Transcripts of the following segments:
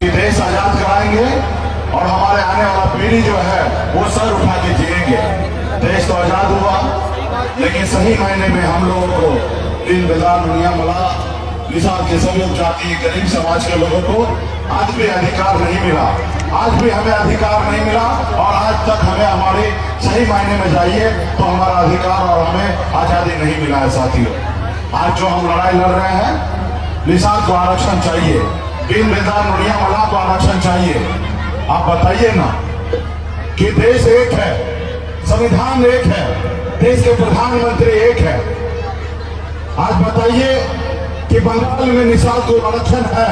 देश आजाद कराएंगे और हमारे आने वाला पीढ़ी जो है वो सर उठा के जिएंगे। देश तो आजाद हुआ, लेकिन सही मायने में हम लोगों को दीन दयाल दुनिया मला निषाद के सभी जाति गरीब समाज के लोगों को आज भी अधिकार नहीं मिला। आज भी हमें अधिकार नहीं मिला और आज तक हमें हमारी सही मायने में जाइए तो हमारा अधिकार और हमें आजादी नहीं मिला है। साथियों, आज जो हम लड़ाई लड़ रहे हैं, निषाद को आरक्षण चाहिए, दीन दयाल दुनिया मला को आरक्षण चाहिए। आप बताइए ना कि देश एक है, संविधान एक है, देश के प्रधानमंत्री एक है। आज बताइए कि बंगाल में निषाद को आरक्षण है,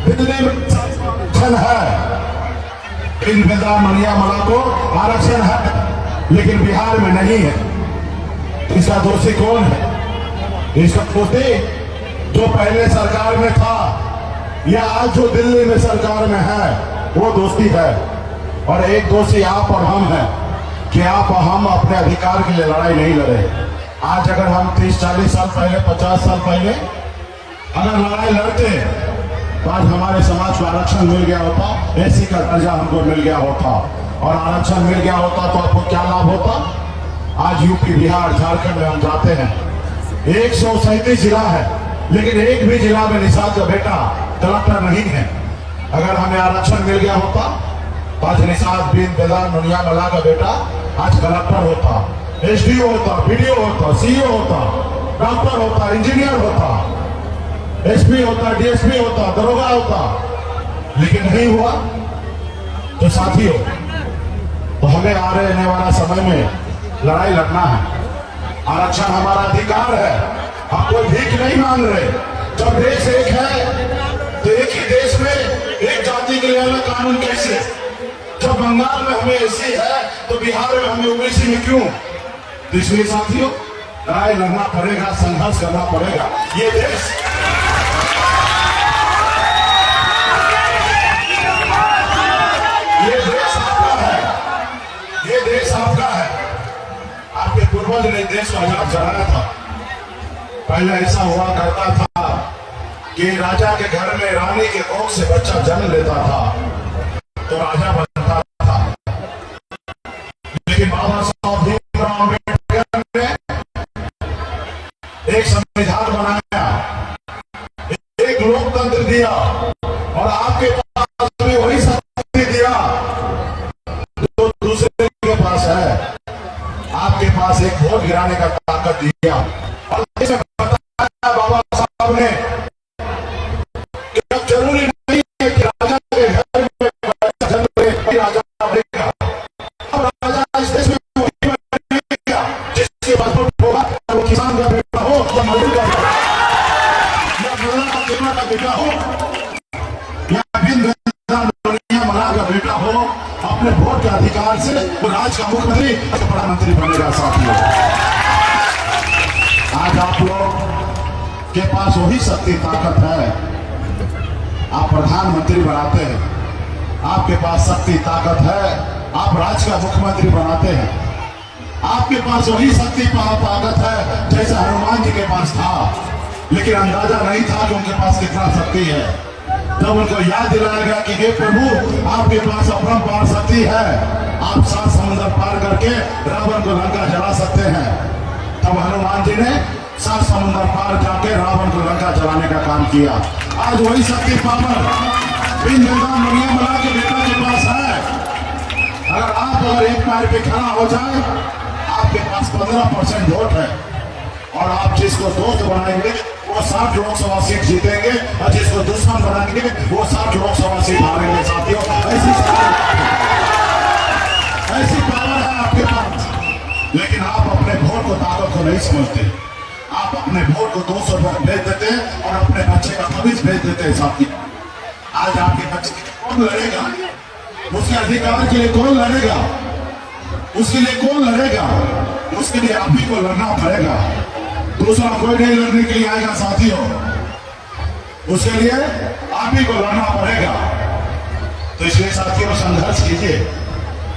दिल्ली में आरक्षण है, दीन दयाल दुनिया मला को आरक्षण है, लेकिन बिहार में नहीं है। इसका दोषी कौन है? इसका दोषी जो पहले सरकार में था या आज जो दिल्ली में सरकार में है वो दोस्ती है। और एक दोषी आप और हम हैं कि आप और हम अपने अधिकार के लिए लड़ाई नहीं लड़े। आज अगर हम 30-40 साल पहले, 50 साल पहले अगर लड़ाई लड़ते तो आज हमारे समाज को आरक्षण मिल गया होता, एससी का दर्जा हमको मिल गया होता, और आरक्षण मिल गया होता तो आपको क्या लाभ होता? आज यूपी, बिहार, झारखंड में हम जाते हैं, 137 जिला है, लेकिन एक भी जिला में निषाद का बेटा कलेक्टर नहीं है। अगर हमें आरक्षण मिल गया होता तो आज निषाद दीन दयाल दुनिया मला का बेटा आज कलेक्टर होता, एसडीओ होता, बीडीओ होता, सीईओ होता, डॉक्टर होता, इंजीनियर होता, एसपी होता, डीएसपी होता, दरोगा होता, लेकिन नहीं हुआ। तो साथियों, तो हमें आने वाला समय में लड़ाई लड़ना है। आरक्षण हमारा अधिकार है, हम कोई भीख नहीं मांग रहे। जब देश एक है तो एक ही देश में एक जाति के लिए अलग कानून कैसे? जब बंगाल में हमें एससी है तो बिहार में हमें ओबीसी में क्यों? तो इसलिए साथियों, लड़ाई लड़ना पड़ेगा, संघर्ष करना पड़ेगा। ये देश आपका है, ये देश आपका है। आपके पूर्वज ने देश को आजाद कराया था। पहले ऐसा हुआ करता था कि राजा के घर में रानी के कोख से बच्चा जन्म लेता था तो राजा बनता था, लेकिन बाबा साहब भीमराव अम्बेडकर ने एक संविधान बनाया, एक लोकतंत्र दिया, और आपके पास भी वही शक्ति दिया जो दूसरे के पास है। आपके पास एक वोट गिराने का ताकत दिया, और बताया बाबा साहब ने कि अब जरूरी नहीं है कि राजा के घर में जन्म ले राजा बनेगा। अब राजा इस देश में वही बनेगा जिसके पास वोट होगा, वो किसान का बेटा हो या मजदूर का बेटा, या मुसलमान का बेटा हो, या दीन दयाल दुनिया मला का बेटा हो, अपने वोट के अधिकार से वो राज्य का मुख्यमंत्री, प्रधानमंत्री बनेगा। साथियों, आज आप लोग के पास वही शक्ति ताकत है, आप प्रधानमंत्री बनाते हैं, आपके पास शक्ति ताकत है, आप राज्य का मुख्यमंत्री बनाते हैं। आपके पास वही शक्ति ताकत है जैसा हनुमान जी के पास था, लेकिन अंदाजा नहीं था कि उनके पास कितना शक्ति है। जब उनको याद दिलाया गया कि हे प्रभु, आपके पास अपरंपार शक्ति है, आप 7 समुद्र पार करके रावण को लंका जला सकते हैं, तब हनुमान जी ने 7 समुद्र पार जाके रावण को लंका जलाने का काम किया। आज वही शक्ति पावर दीन दयाल दुनिया मला के बेटा के पास है। अगर एक पैर पे खड़ा हो जाए, आपके पास 15% वोट है, और आप जिसको दोस्त बनाएंगे वो 60 लोकसभा सीट जीतेंगे, और जिसको दुश्मन बनाएंगे वो 60 लोकसभा सीट हारेंगे। साथियों, ऐसी पावर है आपके पास, लेकिन आप अपने वोट को ताकत को नहीं समझते। आप अपने वोट को 200 रुपए भेज देते हैं और अपने बच्चे का भविष्य भेज देते हैं। साथी, आज आपके बच्चे के कौन लड़ेगा? उसके अधिकार के लिए कौन लड़ेगा? उसके लिए कौन लड़ेगा? उसके लिए आप ही को लड़ना पड़ेगा, दूसरा कोई नहीं लड़ने के लिए आएगा। साथियों, उसके लिए आप ही को लड़ना पड़ेगा। तो इसलिए साथियों, संघर्ष कीजिए,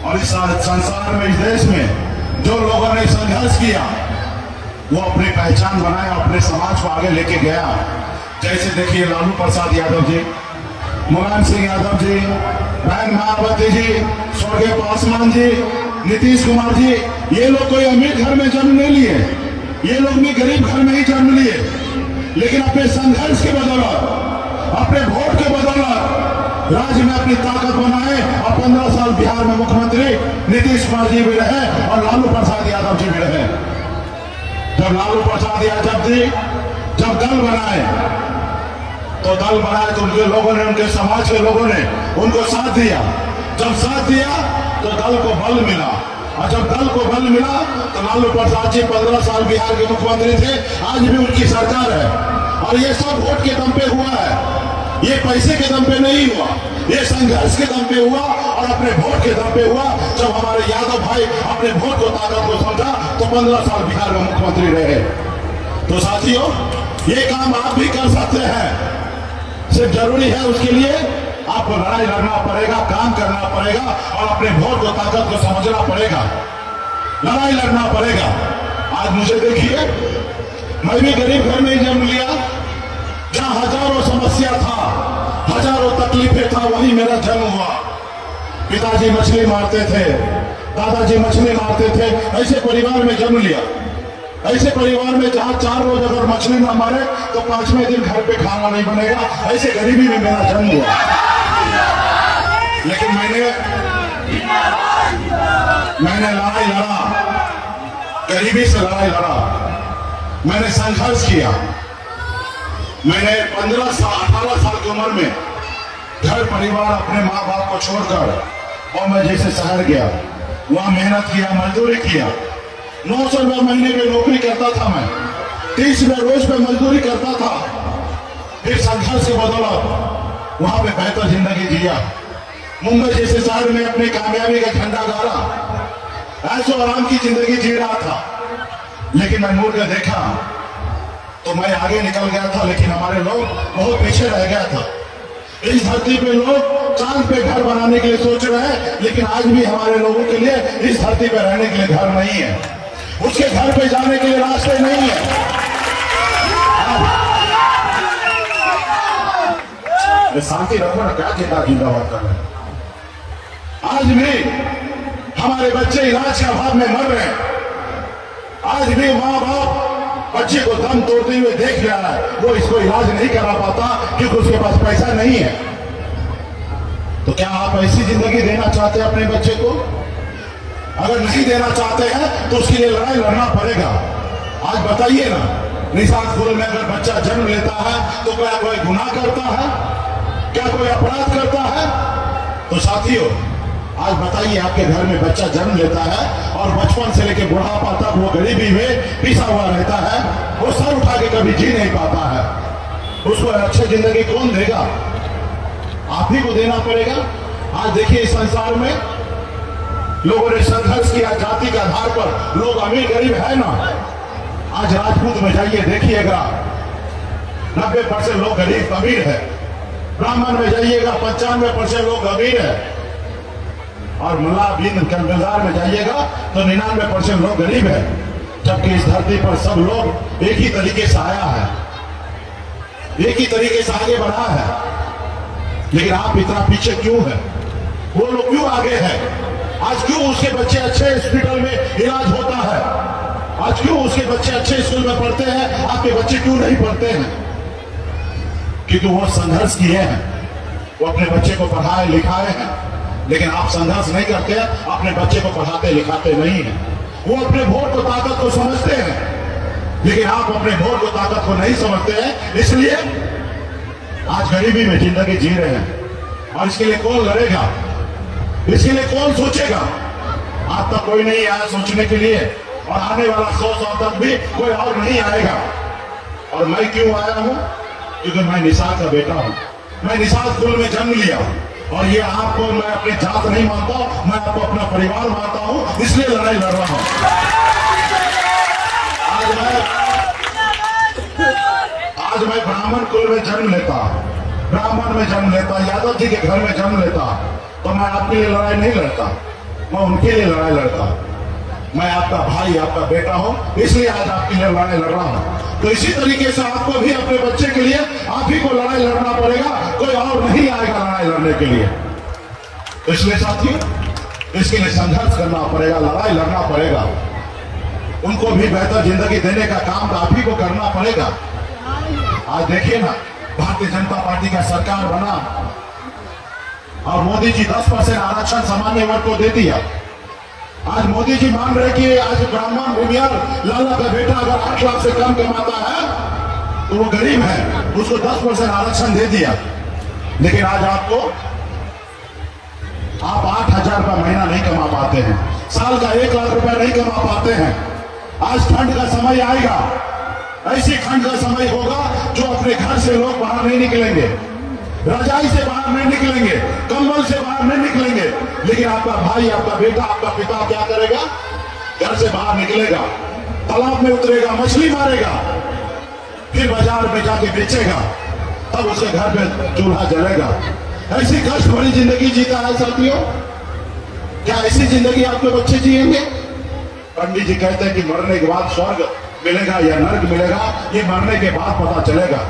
और इस संसार में, इस देश में जो लोगों ने संघर्ष किया वो अपनी पहचान बनाया, अपने समाज को आगे लेके गया। जैसे देखिए लालू प्रसाद यादव जी, मुलायम सिंह यादव जी, बहन मायावती जी, स्वर्गीय पासवान जी, नीतीश कुमार जी, ये लोग कोई अमीर घर में जन्म नहीं लिए, ये लोग भी गरीब घर में ही जन्म लिए, लेकिन अपने संघर्ष के बदौलत, अपने वोट के बदौलत राज्य में अपनी ताकत बनाए और 15 साल बिहार में मुख्यमंत्री नीतीश कुमार जी भी रहे और लालू प्रसाद यादव जी भी रहे। जब लालू प्रसाद यादव जी जब दल बनाए तो उनके लोगों ने, उनके समाज के लोगों ने उनको साथ दिया। जब साथ दिया तो दल को बल मिला, और जब दल को बल मिला तो लालू प्रसाद जी 15 साल बिहार के मुख्यमंत्री थे, आज भी उनकी सरकार है। और ये सब वोट के दम पे हुआ है, ये पैसे के दम पे नहीं हुआ, ये संघर्ष के दम पे हुआ और अपने वोट के दम पे हुआ। जब हमारे यादव भाई अपने वोट को ताकत को समझा तो 15 साल बिहार में मुख्यमंत्री रहे। तो साथियों, ये काम आप भी कर सकते हैं, सिर्फ जरूरी है उसके लिए आपको लड़ाई लड़ना पड़ेगा, काम करना पड़ेगा और अपने वोट को ताकत को समझना पड़ेगा, लड़ाई लड़ना पड़ेगा। आज मुझे देखिए, मैं भी गरीब घर में ही जन्म लिया, जहां हजारों समस्या था, हजारों तकलीफें था, वहीं मेरा जन्म हुआ। पिताजी मछली मारते थे, दादाजी मछली मारते थे, ऐसे परिवार में जन्म लिया। ऐसे परिवार में जहां 4 रोज अगर मछली ना मारे तो 5वें दिन घर पे खाना नहीं बनेगा, ऐसे गरीबी में मेरा जन्म हुआ। लेकिन मैंने लड़ाई लड़ा, गरीबी से लड़ाई लड़ा, मैंने संघर्ष किया। मैंने 15 साल 18 साल की उम्र में घर परिवार अपने माँ बाप को छोड़कर और मैं जैसे शहर गया, वहां मेहनत किया, मजदूरी किया। 900 रुपये महीने में नौकरी करता था मैं, 30 रुपये रोज पे मजदूरी करता था। फिर संघर्ष के बदौलत वहां पे बेहतर जिंदगी जिया। मुंबई जैसे शहर में अपनी कामयाबी का झंडा गाड़ा, ऐसो आराम की जिंदगी जी रहा था। लेकिन मैं मुड़ के देखा तो मैं आगे निकल गया था, लेकिन हमारे लोग बहुत पीछे रह गया था। इस धरती पे लोग चांद पे घर बनाने के लिए सोच रहे हैं, लेकिन आज भी हमारे लोगों के लिए इस धरती पे रहने के लिए घर नहीं है, उसके घर पे जाने के लिए रास्ते नहीं है। शांति रखो ना, क्या जिंदाबाद कर रहे हैं। आज भी हमारे बच्चे इलाज के अभाव में मर रहे हैं। आज भी माँ बाप बच्चे को दम तोड़ते हुए देख रहा है, वो इसको इलाज नहीं करा पाता क्योंकि उसके पास पैसा नहीं है। तो क्या आप ऐसी जिंदगी देना चाहते हैं अपने बच्चे को? अगर नहीं देना चाहते हैं तो उसके लिए लड़ाई लड़ना पड़ेगा। आज बताइए ना, निशान स्कूल में अगर बच्चा जन्म लेता है तो क्या कोई गुनाह करता है? क्या कोई अपराध करता है? तो साथियों, आज बताइए, आपके घर में बच्चा जन्म लेता है और बचपन से लेकर बुढ़ापा तक वो गरीबी में पिसा हुआ रहता है, वो सर उठा के कभी जी नहीं पाता है, उसको अच्छी जिंदगी कौन देगा? आप ही को देना पड़ेगा। आज देखिए, इस संसार में लोगों ने संघर्ष किया, जाति के आधार पर लोग अमीर गरीब है ना। आज राजपूत में जाइए, देखिएगा 90% लोग गरीब अमीर है। ब्राह्मण में जाइएगा 95% लोग अमीर है। और मुल्ला बिन कंगलदार में जाइएगा तो 99% लोग गरीब है। जबकि इस धरती पर सब लोग एक ही तरीके से आया है, एक ही तरीके से आगे बढ़ा है। लेकिन आप इतना पीछे क्यों है? वो लोग क्यों आगे है? आज क्यों उसके बच्चे अच्छे हॉस्पिटल में इलाज होता है? आज क्यों उसके बच्चे अच्छे स्कूल में पढ़ते हैं, आपके बच्चे क्यों नहीं पढ़ते हैं? क्योंकि वो संघर्ष किए हैं, वो अपने बच्चे को पढ़ाए लिखाए हैं। लेकिन आप संघर्ष नहीं करते, अपने बच्चे को पढ़ाते लिखाते नहीं हैं। वो अपने वोट को ताकत को समझते हैं, लेकिन आप अपने वोट को ताकत को नहीं समझते हैं। इसलिए आज गरीबी में जिंदगी जी रहे हैं। और इसके लिए कौन लड़ेगा? इसके लिए कौन सोचेगा? आज तक कोई नहीं आया सोचने के लिए, और आने वाला 100 साल तक भी कोई और नहीं आएगा। और मैं क्यों आया हूं? क्योंकि मैं निशान का बेटा हूं। मैं निशान स्कूल में जन्म लिया, और ये आपको मैं अपनी जात नहीं मानता, मैं आपको अपना परिवार मानता हूं, इसलिए लड़ाई लड़ रहा हूं। आज मैं ब्राह्मण कुल में जन्म लेता, ब्राह्मण में जन्म लेता, यादव जी के घर में जन्म लेता, तो मैं आपके लिए लड़ाई नहीं लड़ता, मैं उनके लिए लड़ाई लड़ता। मैं आपका भाई, आपका बेटा हूं, इसलिए आज आपके लिए लड़ाई लड़ रहा हूं। तो इसी तरीके से आपको भी अपने बच्चे के लिए आप ही को लड़ाई लड़ना पड़ेगा, कोई और नहीं आएगा लड़ाई लड़ने के लिए। इसलिए साथियों, इसके लिए संघर्ष करना पड़ेगा, लड़ाई लड़ना पड़ेगा। उनको भी बेहतर जिंदगी देने का काम तो आप ही को करना पड़ेगा। आज देखिए ना, भारतीय जनता पार्टी का सरकार बना और मोदी जी 10% आरक्षण सामान्य वर्ग को दे दिया। आज मोदी जी मान रहे कि आज ब्राह्मण भूमियार लाला का बेटा अगर 8 लाख से कम कमाता है तो वो गरीब है, उसको 10% आरक्षण दे दिया। लेकिन आज आप 8,000 रुपया महीना नहीं कमा पाते हैं, साल का 1 लाख रुपया नहीं कमा पाते हैं। आज ठंड का समय आएगा, ऐसी ठंड का समय होगा जो अपने घर से लोग बाहर नहीं निकलेंगे, रजाई से बाहर नहीं निकलेंगे, कंबल से बाहर नहीं निकलेंगे। लेकिन आपका भाई, आपका बेटा, आपका पिता क्या करेगा? घर से बाहर निकलेगा, तालाब में उतरेगा, मछली मारेगा, फिर बाजार में जाके बेचेगा, तब उसके घर में चूल्हा जलेगा। ऐसी कष्ट भरी जिंदगी जीता है साथियों। क्या ऐसी जिंदगी आपके बच्चे जिएंगे? पंडित जी कहते हैं कि मरने के बाद स्वर्ग मिलेगा या नर्क मिलेगा, ये मरने के बाद पता चलेगा।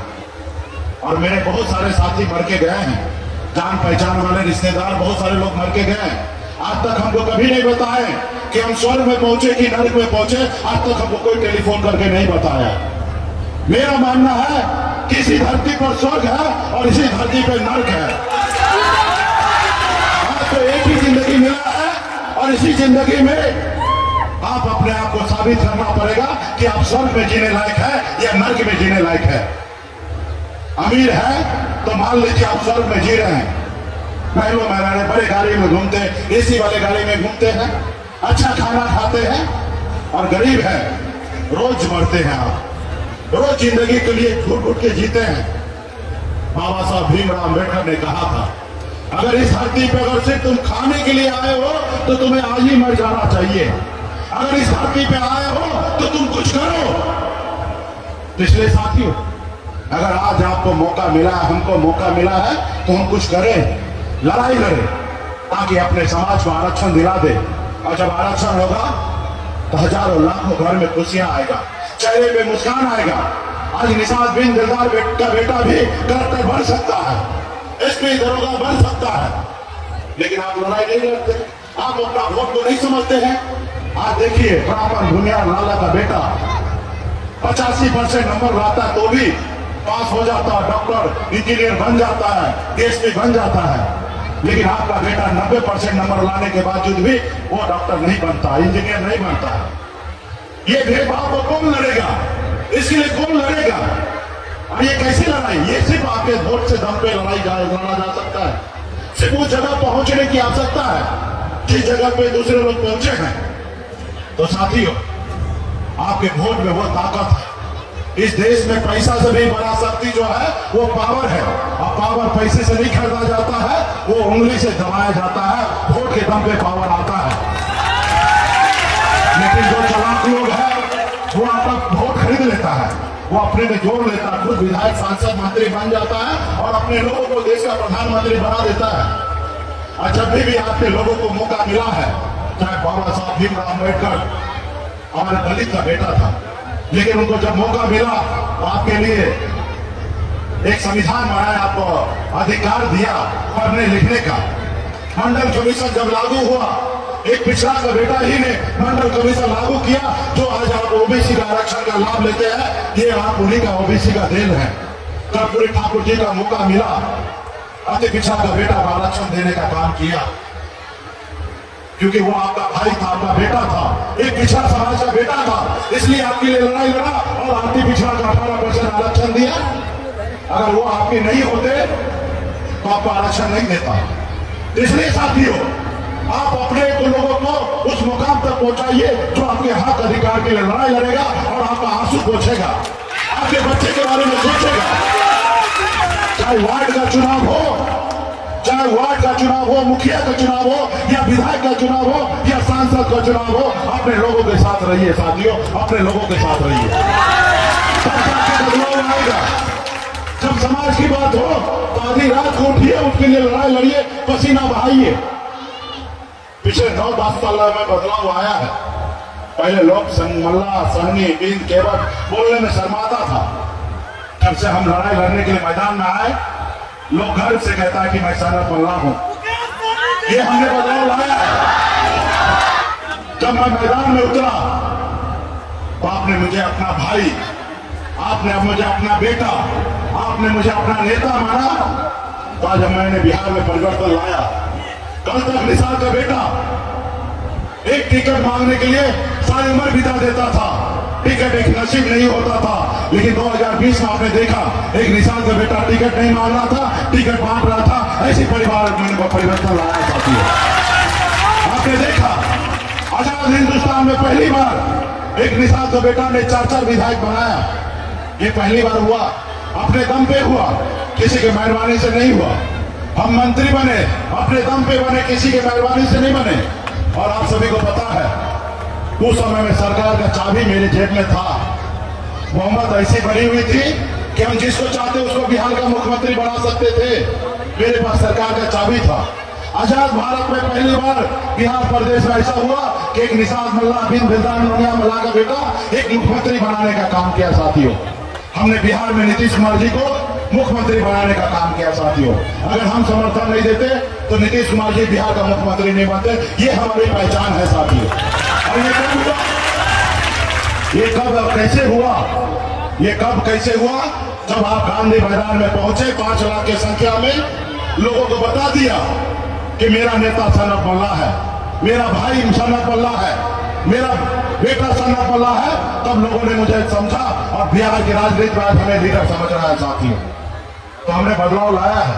और मेरे बहुत सारे साथी मर के गए हैं, जान पहचान वाले रिश्तेदार बहुत सारे लोग मर के गए हैं। आज तक हमको कभी नहीं बताए कि हम स्वर्ग में पहुंचे कि नर्क में पहुंचे, आज तक हमको कोई टेलीफोन करके नहीं बताया। मेरा मानना है कि इसी धरती पर स्वर्ग है और इसी धरती पर नर्क है। आपको एक ही जिंदगी मिला है और इसी जिंदगी में आप अपने आप को साबित करना पड़ेगा कि आप स्वर्ग में जीने लायक है या नर्क में जीने लायक है। अमीर है तो मान लीजिए आप स्वर्ग में जी रहे हैं, महलों में रह रहे, बड़े गाड़ी में घूमते, एसी वाले गाड़ी में घूमते हैं, अच्छा खाना खाते हैं। और गरीब है, रोज मरते हैं, आप रोज जिंदगी के लिए घुट घुट के जीते हैं। बाबा साहब भीमराव अम्बेडकर ने कहा था, अगर इस धरती पे अगर सिर्फ तुम खाने के लिए आए हो तो तुम्हें आज ही मर जाना चाहिए। अगर इस धरती पे आए हो तो तुम कुछ करो। इसलिए साथियों, अगर आज आपको मौका मिला है, हमको मौका मिला है, तो हम कुछ करें, लड़ाई लड़ें, ताकि अपने समाज को आरक्षण दिला दे। और जब आरक्षण होगा तो हजारों लाखों घर में खुशियां आएगा, चेहरे पे मुस्कान आएगा। आज निशात बिन दिलदार का बेटा भी कलेक्टर बन सकता है, एसपी दरोगा बन सकता है। लेकिन आप लड़ाई नहीं लड़ते, आप अपना वोट को नहीं समझते हैं। आज देखिए, ब्राह्मण भूमियार लाला का बेटा 85% नंबर लाता है तो भी पास हो जाता है, डॉक्टर इंजीनियर बन जाता है, डीएसपी बन जाता है। लेकिन आपका बेटा 90% नंबर लाने के बावजूद भी वो डॉक्टर नहीं बनता, इंजीनियर नहीं बनता। ये भेदभाव को कौन लड़ेगा? इसके लिए कौन लड़ेगा? और ये कैसी लड़ाई? ये सिर्फ आपके वोट से दम पे लड़ा जा सकता है। सिर्फ उस जगह पहुंचने की आवश्यकता है जिस जगह पे दूसरे लोग पहुंचे हैं। तो साथियों, आपके वोट में वो ताकत है। इस देश में पैसा से भी बड़ा शक्ति जो है वो पावर है, और पावर पैसे से नहीं खरीदा जाता है, वो उंगली से दबाया जाता है। वोट के दम पे पावर आता है। लेकिन जो चालाक लोग हैं वो आपका वोट खरीद लेता है, वो अपने में जोड़ लेता है, खुद विधायक, सांसद, मंत्री बन जाता है और अपने लोगों को देश का प्रधानमंत्री बना देता है। और जब भी आपके लोगों को मौका मिला है, चाहे बाबा साहब भीमराव अम्बेडकर हमारे दलित का बेटा था, लेकिन उनको जब मौका मिला तो आपके लिए एक संविधान बनाया, आपको अधिकार दिया पढ़ने लिखने का। मंडल कमीशन जब लागू हुआ, एक पिछड़ा का बेटा ही ने मंडल कमीशन लागू किया, जो आज आप ओबीसी का आरक्षण का लाभ लेते हैं, ये आप उन्हीं का ओबीसी का देन है। कर्पूरी ठाकुर जी का मौका मिला, अति पिछड़ा का बेटा को आरक्षण देने का काम किया, क्योंकि वो आपका भाई था, आपका बेटा था, एक पिछड़ा समाज का बेटा था, इसलिए आपके लिए लड़ाई लड़ा और अति पिछड़ा का 18% आरक्षण दिया। अगर वो आपके नहीं होते तो आपको आरक्षण नहीं देता। इसलिए साथियों, आप अपने को लोगों को उस मुकाम तक पहुंचाइए जो आपके हक अधिकार के लिए लड़ाई लड़ेगा और आपका आंसू पोंछेगा, आपके बच्चे के बारे में सोचेगा। चाहे वार्ड का चुनाव हो, मुखिया का चुनाव हो, या विधायक का चुनाव हो, या सांसद का चुनाव हो, अपने लोगों के साथ रहिए साथियों, अपने लोगों के साथ रहिए। तब जाके बदलाव आएगा। जब समाज की बात हो तो आधी रात को उठिए, उसके लिए लड़ाई लड़िए, पसीना बहाइए। पिछले 9-10 साल में बदलाव आया है। पहले लोग मल्ला, सहनी, बींद, केवट बोलने में शर्माता था। जब से हम लड़ाई लड़ने के लिए मैदान में आए, लोग गर्व से कहता है कि मैं सनत मल्ला हूं। ये हमने बदलाव लाया है। जब मैं मैदान में उतरा तो आपने मुझे अपना भाई, आपने मुझे अपना बेटा, आपने मुझे अपना नेता माना। तो आज मैंने बिहार में परिवर्तन लाया। कल तक निसार का बेटा एक टिकट मांगने के लिए सारी उम्र बिता देता था, टिकट एक नसीब नहीं होता था। लेकिन 2020 में आपने देखा, एक निशान का बेटा टिकट नहीं मांग रहा था, टिकट बांट रहा था। ऐसी परिवार में परिवर्तन लाया साथियों। आपने देखा, आजाद हिंदुस्तान में पहली बार एक निशान का बेटा ने 4 विधायक बनाया। ये पहली बार हुआ, अपने दम पे हुआ, किसी के मेहरबानी से नहीं हुआ। हम मंत्री बने, अपने दम पे बने, किसी के मेहरबानी से नहीं बने। और आप सभी को पता है, उस समय में सरकार का चाबी मेरे जेब में था। मोहम्मद ऐसी बनी हुई थी कि हम जिसको चाहते उसको बिहार का मुख्यमंत्री बना सकते थे। मेरे पास सरकार का चाबी था। आजाद भारत में पहली बार बिहार प्रदेश में ऐसा हुआ कि एक निसार मल्ला बिन बिल्दान नोनिया मल्ला का बेटा एक मुख्यमंत्री बनाने का काम किया साथियों। हमने बिहार में नीतीश कुमार जी को मुख्यमंत्री बनाने का काम किया साथियों। अगर हम समर्थन नहीं देते तो नीतीश कुमार जी बिहार का मुख्यमंत्री नहीं बनते। ये हमारी पहचान है साथियों। और ये कब हुआ, ये कब कैसे हुआ, ये कब कैसे हुआ? जब आप गांधी मैदान में पहुंचे, 5 लाख की संख्या में लोगों को बता दिया कि मेरा नेता सनत मल्ला है, मेरा भाई सनत मल्ला है, मेरा बेटा सनत मल्ला है। तब लोगों ने मुझे समझा और बिहार की राजनीति में हमें लीडर समझ रहा है साथियों। तो हमने बदलाव लाया है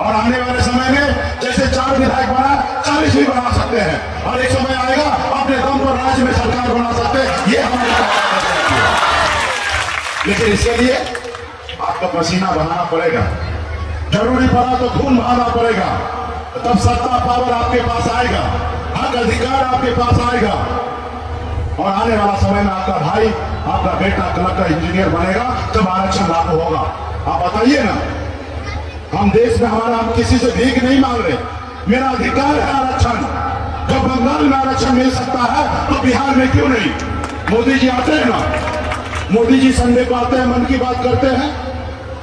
और आने वाले समय में जैसे 4 विधायक बना, 40 भी बना सकते हैं। और एक समय आएगा अपने दम पर राज्य में सरकार बना सकते हैं। ये हमारी ताकत है। लेकिन इसके लिए आपको पसीना बहाना पड़ेगा, जरूरी पड़ा तो खून बहाना पड़ेगा। तब सत्ता पावर आपके पास आएगा, हक अधिकार आपके पास आएगा। और आने वाला समय में आपका भाई, आपका बेटा कलेक्टर इंजीनियर बनेगा जब आरक्षण लागू होगा। आप बताइए ना, हम देश में हमारा, हम किसी से भीख नहीं मांग रहे, मेरा अधिकार है आरक्षण। जब बंगाल में आरक्षण मिल सकता है तो बिहार में क्यों नहीं? मोदी जी आते हैं ना, मोदी जी संडे को आते हैं, मन की बात करते हैं।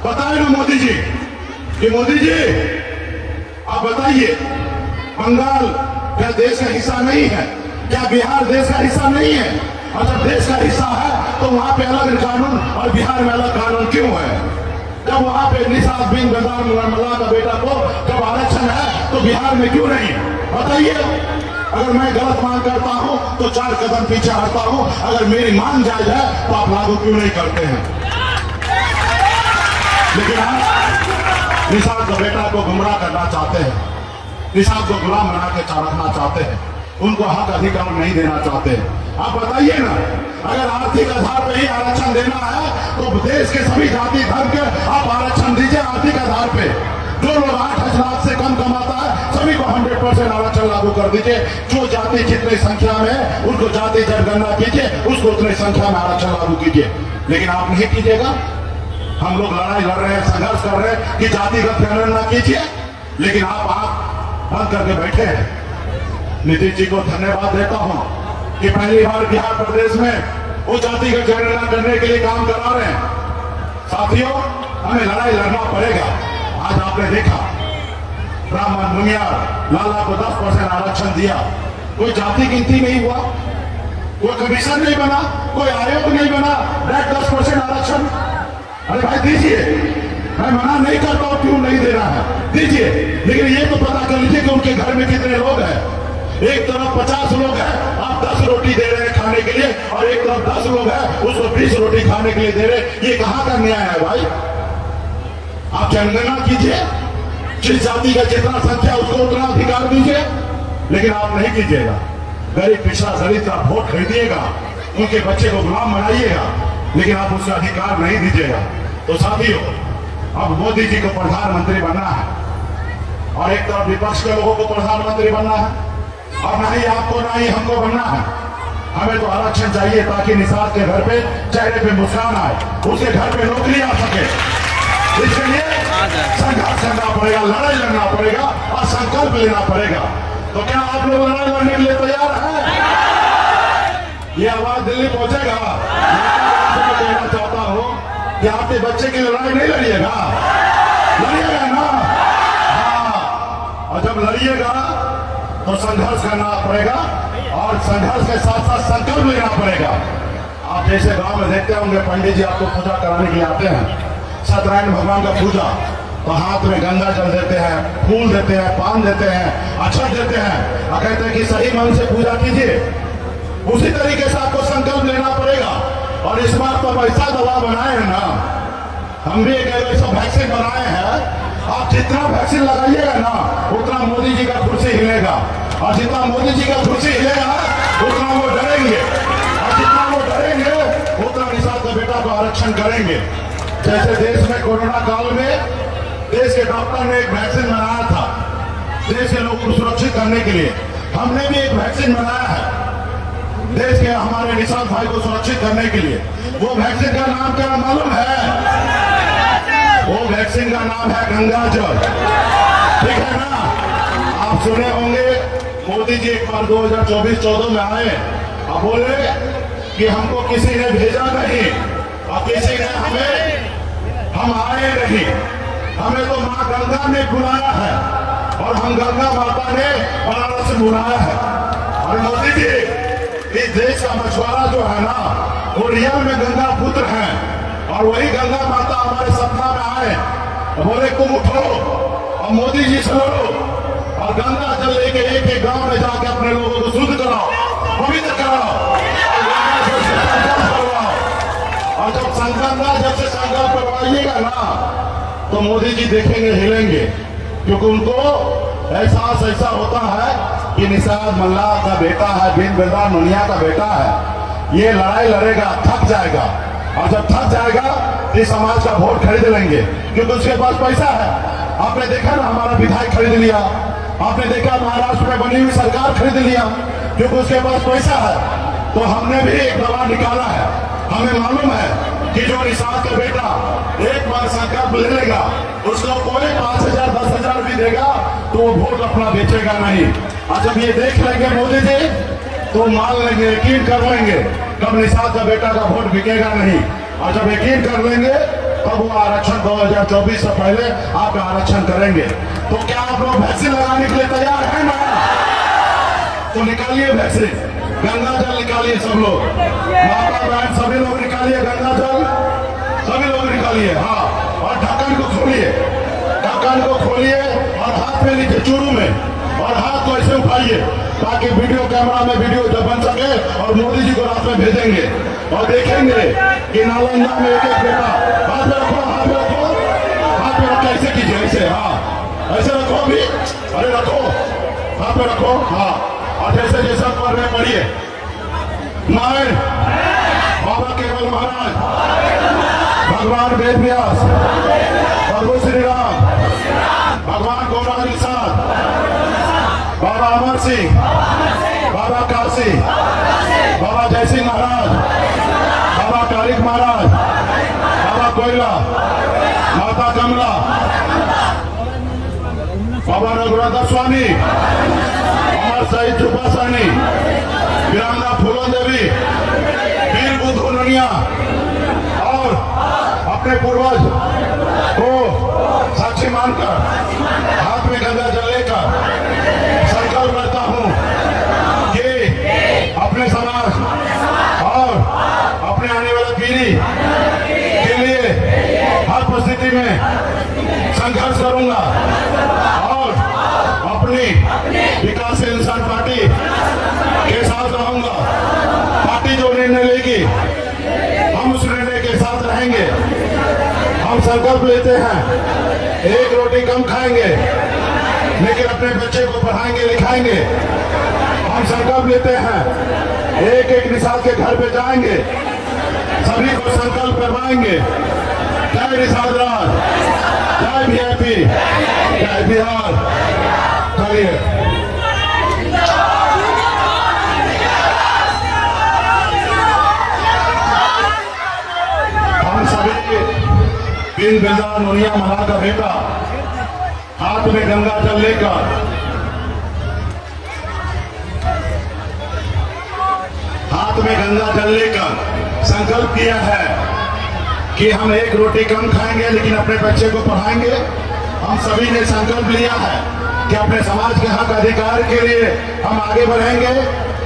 बताए ना मोदी जी कि मोदी जी आप बताइए, बंगाल क्या देश का हिस्सा नहीं है? क्या बिहार देश का हिस्सा नहीं है? और जब देश का हिस्सा है तो वहां पे अलग कानून और बिहार में अलग कानून क्यों है? जब वहां पे निसार बिन बिल्दान मल्ला का बेटा को जब आरक्षण है तो बिहार में क्यों नहीं है? बताइए। अगर मैं गलत मांग करता हूं तो 4 कदम पीछे हटता हूं। अगर मेरी मांग जायज है तो आप लागू क्यों नहीं करते हैं? लेकिन आप निसार के बेटा को गुमराह करना चाहते हैं, निसार को गुलाम बना के रखना चाहते हैं, उनको हक अधिकार नहीं देना चाहते। आप बताइए ना, अगर आर्थिक आधार पर ही आरक्षण देना है तो देश के सभी जाति धर्म के आप आरक्षण दीजिए आर्थिक आधार पे। जो लोग 8 लाख से कम कमाता है सभी को 100% आरक्षण लागू कर दीजिए। जो जाति जितनी संख्या में है उनको जाति जनगणना कीजिए, उसको उतनी संख्या में आरक्षण लागू कीजिए। लेकिन आप नहीं कीजिएगा। हम लोग लड़ाई लड़ रहे हैं, संघर्ष कर रहे हैं कि जातिगत जनगणना कीजिए, लेकिन आप बंद करके बैठे हैं। नीतीश जी को धन्यवाद देता हूं कि पहली बार बिहार प्रदेश में वो जातिगत जनगणना करने के लिए काम करा रहे हैं। साथियों, हमें लड़ाई लड़ना पड़ेगा। आज आपने देखा, ब्राह्मण मुनिया लाला को 10% आरक्षण दिया, कोई जाति गिनती नहीं हुआ, कोई कमीशन नहीं बना, कोई आयोग नहीं बना, डायरेक्ट 10% आरक्षण। अरे भाई दीजिए, मैं मना नहीं करता हूं क्यों नहीं देना है, दीजिए। लेकिन ये तो पता कर लीजिए कि उनके घर में कितने लोग हैं। एक तरफ 50 लोग हैं, आप 10 रोटी दे रहे हैं खाने के लिए, और एक तरफ 10 लोग हैं, उसको 20 रोटी खाने के लिए दे रहे। ये कहां का न्याय है भाई? आप जनगणना कीजिए, जिस जाति का जितना संख्या उसको उतना अधिकार दीजिए। लेकिन आप नहीं कीजिएगा। गरीब पिछड़ा दलित का वोट खरीदिएगा, उनके बच्चे को गुलाम बनाइएगा, लेकिन आप उसका अधिकार नहीं दीजिएगा। तो साथियों, अब मोदी जी को प्रधानमंत्री बनना है और एक तरफ विपक्ष के लोगों को प्रधानमंत्री बनना है, और ना ही आपको ना ही हमको बनना है। हमें तो आरक्षण चाहिए ताकि निसार के घर पे चेहरे पे मुस्कान आए, उसके घर पे नौकरी आ सके। इसके लिए संघर्ष करना पड़ेगा, लड़ाई लड़ना पड़ेगा और संकल्प लेना पड़ेगा। तो क्या आप लोग लड़ाई लड़ने के लिए तैयार हैं? ये आवाज दिल्ली पहुंचेगा। मैं कहना चाहता हूं कि आपके बच्चे की लड़ाई नहीं लड़िएगा, लड़िएगा ना? हाँ, और जब लड़िएगा तो संघर्ष करना पड़ेगा और संघर्ष के साथ साथ संकल्प लेना पड़ेगा। आप जैसे गांव में देखते होंगे पंडित जी आपको पूजा कराने के लिए आते हैं, सत्यनारायण भगवान का पूजा, तो हाथ में गंगा जल देते हैं, फूल देते हैं, पान देते हैं, अक्षत देते हैं और कहते हैं कि सही मन से पूजा कीजिए। उसी तरीके से आपको संकल्प लेना पड़ेगा। और इस बार तो ऐसा दवा बनाए हैं ना, हम भी एक ऐसा वैक्सीन बनाए हैं, आप जितना वैक्सीन लगाइएगा ना उतना मोदी जी का कुर्सी हिलेगा, और जितना मोदी जी का कुर्सी हिलेगा उतना वो डरेंगे, और जितना वो डरेंगे उतना निषाद का बेटा को आरक्षण करेंगे। जैसे देश में कोरोना काल में देश के डॉक्टर ने एक वैक्सीन बनाया था देश के लोगों को सुरक्षित करने के लिए, हमने भी एक वैक्सीन बनाया है देश के हमारे निषाद भाई को सुरक्षित करने के लिए। वो वैक्सीन का नाम क्या मालूम है? वो वैक्सीन का नाम है गंगा जल। ठीक है ना? आप सुने होंगे मोदी जी एक बार 2024-14 में आए और बोले कि हमको किसी ने भेजा नहीं और किसी ने हम आए नहीं, हमें तो माँ गंगा ने बुलाया है और हम गंगा माता ने बनारस से बुलाया है। और मोदी जी इस देश का मछुआरा जो है ना वो रियल में गंगा पुत्र हैं, और वही गंगा माता हमारे सपना में आए, बोले तुम उठो और मोदी जी से लड़ो और गंगा जल लेके एक गांव में जाके अपने लोगों को शुद्ध कराओ, पवित्र कराओ और जब संकल्प से संकल्प करवाइएगा ना तो मोदी जी देखेंगे, हिलेंगे, क्योंकि उनको एहसास ऐसा होता है कि निषाद मल्लाह का बेटा है, बिन बिरला नुनिया का बेटा है, ये लड़ाई लड़ेगा, थक जाएगा, और जब थक जाएगा तो समाज का वोट खरीद लेंगे क्योंकि उसके पास पैसा है। आपने देखा ना हमारा विधायक खरीद लिया, आपने देखा महाराष्ट्र में बनी हुई सरकार खरीद लिया क्योंकि उसके पास पैसा है। तो हमने भी एक दवा निकाला है, हमें मालूम है कि जो निषाद का बेटा एक बार संकल्प ले लेगा उसको कोई 5,000 10,000 भी देगा तो वो वोट अपना बेचेगा नहीं। और जब ये देख लेंगे मोदी जी तो मान लेंगे, यकीन कर लेंगे कब निषाद का बेटा का वोट बिकेगा नहीं, और जब यकीन कर लेंगे तब वो आरक्षण 2024 से पहले आप आरक्षण करेंगे। तो क्या आप लोग वैक्सीन लगाने के लिए तैयार है ना? तो निकालिए वैक्सीन, गंगा जल निकालिए सब लोग, माता बहन सभी लोग निकालिए गंगा जल, सभी लोग निकालिए। हाँ, और ढक्कन को खोलिए, ढक्कन को खोलिए और हाथ में लीजिए चूरू में, और हाथ को ऐसे उठाइए ताकि वीडियो कैमरा में वीडियो जब बन सके और मोदी जी को रात में भेजेंगे और देखेंगे कि नालंदा में एक एक बेटा, हाथ में रखो, हाथ में रखो, हाथ में रखो, ऐसे कीजिए, ऐसे, हाँ ऐसे रखो, अभी अरे रखो, हाथ में रखो, हाँ, और जैसे जैसा पढ़ रहे पढ़िए। नारायण बाबा केवल महाराज, भगवान वेद व्यास, प्रभु श्री राम, भगवान गौरांग निषाद, बाबा अमर सिंह, बाबा काशी, बाबा जयसिंह महाराज, बाबा तारिक महाराज, बाबा कोयला, माता कमला, बाबा रघुनाथ स्वामी, अमर शहीद चुपा सानी, वीरांगना फूलन देवी, वीर बुद्धू नुनिया, और अपने पूर्वज को साक्षी मानकर हाथ में गंगा जल लेकर संकल्प करता हूं कि अपने समाज और अपने आने वाली पीढ़ी के लिए हर परिस्थिति में संघर्ष करूंगा और अपनी विकासशील इंसान पार्टी के साथ रहूंगा। पार्टी जो निर्णय लेगी हम उस निर्णय के साथ रहेंगे। हम संकल्प लेते हैं एक रोटी कम खाएंगे लेकिन अपने बच्चे को पढ़ाएंगे लिखाएंगे। हम संकल्प लेते हैं एक एक निषाद के घर पे जाएंगे, सभी को संकल्प करवाएंगे। जय निषाद राज, जय वीआईपी, जय बिहार। चलिए हम सभी बिन बिरला नुनिया मल्लाह का बेटा हाथ में गंगा जल लेकर हाथ में में गंगा जल लेकर संकल्प किया है कि हम एक रोटी कम खाएंगे लेकिन अपने बच्चे को पढ़ाएंगे। हम सभी ने संकल्प लिया है कि अपने समाज के हक अधिकार के लिए हम आगे बढ़ेंगे।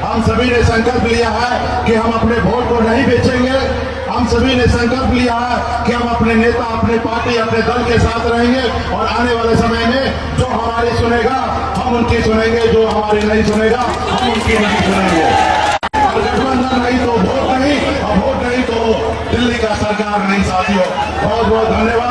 हम सभी ने संकल्प लिया है कि हम अपने वोट को नहीं बेचेंगे। हम सभी ने संकल्प लिया है कि हम अपने नेता, अपने पार्टी, अपने दल के साथ रहेंगे और आने वाले समय में जो हमारी सुनेगा हम उनकी सुनेंगे, जो हमारी नहीं सुनेगा हम उनकी नहीं सुनेंगे। और गठबंधन नहीं तो वोट नहीं, और वोट नहीं तो दिल्ली का सरकार नहीं। साथियों, बहुत बहुत धन्यवाद।